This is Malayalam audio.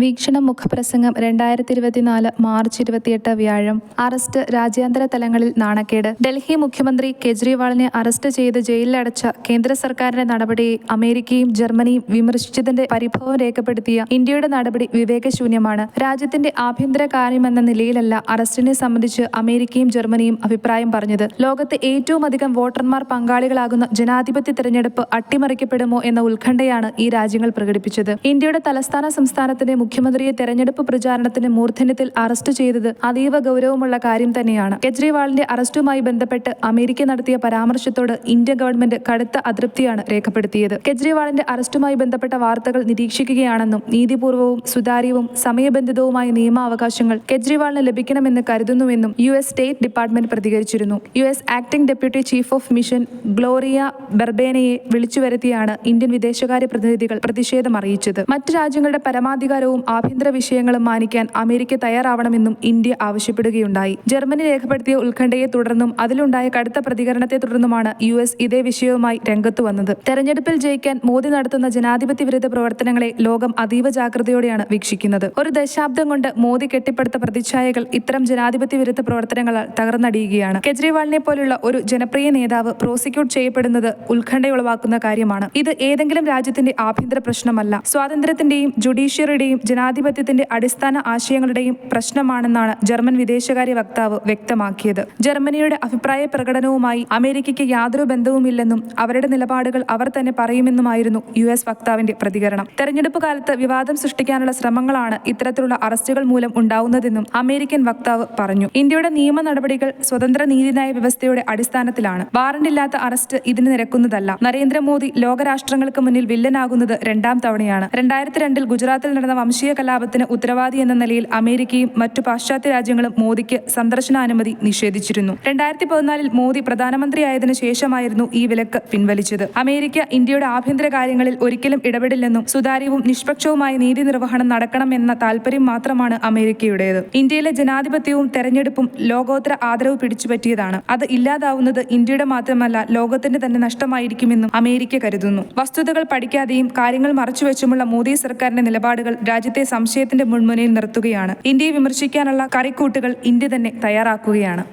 വീക്ഷണം മുഖപ്രസംഗം 2024 മാർച്ച് 28 വ്യാഴം. അറസ്റ്റ് രാജ്യാന്തര തലങ്ങളിൽ നാണക്കേട്. ഡൽഹി മുഖ്യമന്ത്രി കെജ്രിവാളിനെ അറസ്റ്റ് ചെയ്ത് ജയിലിലടച്ച കേന്ദ്ര സർക്കാരിന്റെ നടപടിയെ അമേരിക്കയും ജർമ്മനിയും വിമർശിച്ചതിന്റെ പരിഭവം രേഖപ്പെടുത്തിയ ഇന്ത്യയുടെ നടപടി വിവേകശൂന്യമാണ്. രാജ്യത്തിന്റെ ആഭ്യന്തര കാര്യമെന്ന നിലയിലല്ല അറസ്റ്റിനെ സംബന്ധിച്ച് അമേരിക്കയും ജർമ്മനിയും അഭിപ്രായം പറഞ്ഞത്. ലോകത്തെ ഏറ്റവും അധികം വോട്ടർമാർ പങ്കാളികളാകുന്ന ജനാധിപത്യ തെരഞ്ഞെടുപ്പ് അട്ടിമറിക്കപ്പെടുമോ എന്ന ഉത്കണ്ഠയാണ് ഈ രാജ്യങ്ങൾ പ്രകടിപ്പിച്ചത്. ഇന്ത്യയുടെ തലസ്ഥാന സംസ്ഥാനത്തിന്റെ മുഖ്യമന്ത്രിയെ തെരഞ്ഞെടുപ്പ് പ്രചാരണത്തിന് മൂർധന്യത്തിൽ അറസ്റ്റ് ചെയ്തത് അതീവ ഗൗരവമുള്ള കാര്യം തന്നെയാണ്. കെജ്രിവാളിന്റെ അറസ്റ്റുമായി ബന്ധപ്പെട്ട് അമേരിക്ക നടത്തിയ പരാമർശത്തോട് ഇന്ത്യ ഗവൺമെന്റ് കടുത്ത അതൃപ്തിയാണ് രേഖപ്പെടുത്തിയത്. കെജ്രിവാളിന്റെ അറസ്റ്റുമായി ബന്ധപ്പെട്ട വാർത്തകൾ നിരീക്ഷിക്കുകയാണെന്നും നീതിപൂർവവും സുതാര്യവും സമയബന്ധിതവുമായ നിയമാവകാശങ്ങൾ കെജ്രിവാളിന് ലഭിക്കണമെന്ന് കരുതുന്നുവെന്നും US സ്റ്റേറ്റ് ഡിപ്പാർട്ട്മെന്റ് പ്രതികരിച്ചിരുന്നു. US acting deputy chief of mission Gloria ബെർബേനയെ വിളിച്ചുവരുത്തിയാണ് ഇന്ത്യൻ വിദേശകാര്യ പ്രതിനിധികൾ പ്രതിഷേധം അറിയിച്ചത്. മറ്റു രാജ്യങ്ങളുടെ പരമാധികാരവും ആഭ്യന്തര വിഷയങ്ങളും മാനിക്കാൻ അമേരിക്ക തയ്യാറാവണമെന്നും ഇന്ത്യ ആവശ്യപ്പെടുകയുണ്ടായി. ജർമ്മനി രേഖപ്പെടുത്തിയ ഉത്കണ്ഠയെ തുടർന്നും അതിലുണ്ടായ കടുത്ത പ്രതികരണത്തെ തുടർന്നുമാണ് US ഇതേ വിഷയവുമായി രംഗത്തു വന്നത്. തെരഞ്ഞെടുപ്പിൽ ജയിക്കാൻ മോദി നടത്തുന്ന ജനാധിപത്യ വിരുദ്ധ പ്രവർത്തനങ്ങളെ ലോകം അതീവ ജാഗ്രതയോടെയാണ് വീക്ഷിക്കുന്നത്. ഒരു ദശാബ്ദം കൊണ്ട് മോദി കെട്ടിപ്പടുത്ത പ്രതിച്ഛായകൾ ഇത്തരം ജനാധിപത്യ വിരുദ്ധ പ്രവർത്തനങ്ങളാൽ തകർന്നടിയുകയാണ്. കെജ്രിവാളിനെ പോലുള്ള ഒരു ജനപ്രിയ നേതാവ് പ്രോസിക്യൂട്ട് ചെയ്യപ്പെടുന്നത് ഉത്കണ്ഠയുളവാക്കുന്ന കാര്യമാണ്. ഇത് ഏതെങ്കിലും രാജ്യത്തിന്റെ ആഭ്യന്തര പ്രശ്നമല്ല, സ്വാതന്ത്ര്യത്തിന്റെയും ജുഡീഷ്യറിയുടെയും ജനാധിപത്യത്തിന്റെ അടിസ്ഥാന ആശയങ്ങളുടെയും പ്രശ്നമാണെന്നാണ് ജർമ്മൻ വിദേശകാര്യ വക്താവ് വ്യക്തമാക്കിയത്. ജർമ്മനിയുടെ അഭിപ്രായ പ്രകടനവുമായി അമേരിക്കയ്ക്ക് യാതൊരു ബന്ധവുമില്ലെന്നും അവരുടെ നിലപാടുകൾ അവർ തന്നെ പറയുമെന്നുമായിരുന്നു US വക്താവിന്റെ പ്രതികരണം. തെരഞ്ഞെടുപ്പ് കാലത്ത് വിവാദം സൃഷ്ടിക്കാനുള്ള ശ്രമങ്ങളാണ് ഇത്തരത്തിലുള്ള അറസ്റ്റുകൾ മൂലം ഉണ്ടാവുന്നതെന്നും അമേരിക്കൻ വക്താവ് പറഞ്ഞു. ഇന്ത്യയുടെ നിയമ നടപടികൾ സ്വതന്ത്ര നീതിന്യായ വ്യവസ്ഥയുടെ അടിസ്ഥാനത്തിലാണ്. വാറണ്ടില്ലാത്ത അറസ്റ്റ് ഇതിന് നിരക്കുന്നതല്ല. നരേന്ദ്രമോദി ലോകരാഷ്ട്രങ്ങൾക്ക് മുന്നിൽ വില്ലനാകുന്നത് രണ്ടാം തവണയാണ്. 2002 ഗുജറാത്തിൽ നടന്ന വംശീയ കലാപത്തിന് ഉത്തരവാദി എന്ന നിലയിൽ അമേരിക്കയും മറ്റു പാശ്ചാത്യ രാജ്യങ്ങളും മോദിക്ക് സന്ദർശനാനുമതി നിഷേധിച്ചിരുന്നു. 2014 മോദി പ്രധാനമന്ത്രിയായതിനു ശേഷമായിരുന്നു ഈ വിലക്ക് പിൻവലിച്ചത്. അമേരിക്ക ഇന്ത്യയുടെ ആഭ്യന്തര കാര്യങ്ങളിൽ ഒരിക്കലും ഇടപെടില്ലെന്നും സുതാര്യവും നിഷ്പക്ഷവുമായ നീതി നിർവഹണം നടക്കണമെന്ന താൽപര്യം മാത്രമാണ് അമേരിക്കയുടേത്. ഇന്ത്യയിലെ ജനാധിപത്യവും തെരഞ്ഞെടുപ്പും ലോകോത്തര ആദരവ് പിടിച്ചുപറ്റിയതാണ്. അത് ഇല്ലാതാവുന്നത് ഇന്ത്യയുടെ മാത്രമല്ല ലോകത്തിന്റെ തന്നെ നഷ്ടമായിരിക്കുമെന്നും അമേരിക്ക കരുതുന്നു. വസ്തുതകൾ പഠിക്കാതെയും കാര്യങ്ങൾ മറച്ചുവെച്ചുമുള്ള മോദി സർക്കാരിന്റെ നിലപാടുകൾ രാജ്യത്തെ സംശയത്തിന്റെ മുൾമുനയിൽ നിർത്തുകയാണ്. ഇന്ത്യയെ വിമർശിക്കാനുള്ള കറിക്കൂട്ടുകൾ ഇന്ത്യ തന്നെ തയ്യാറാക്കുകയാണ്.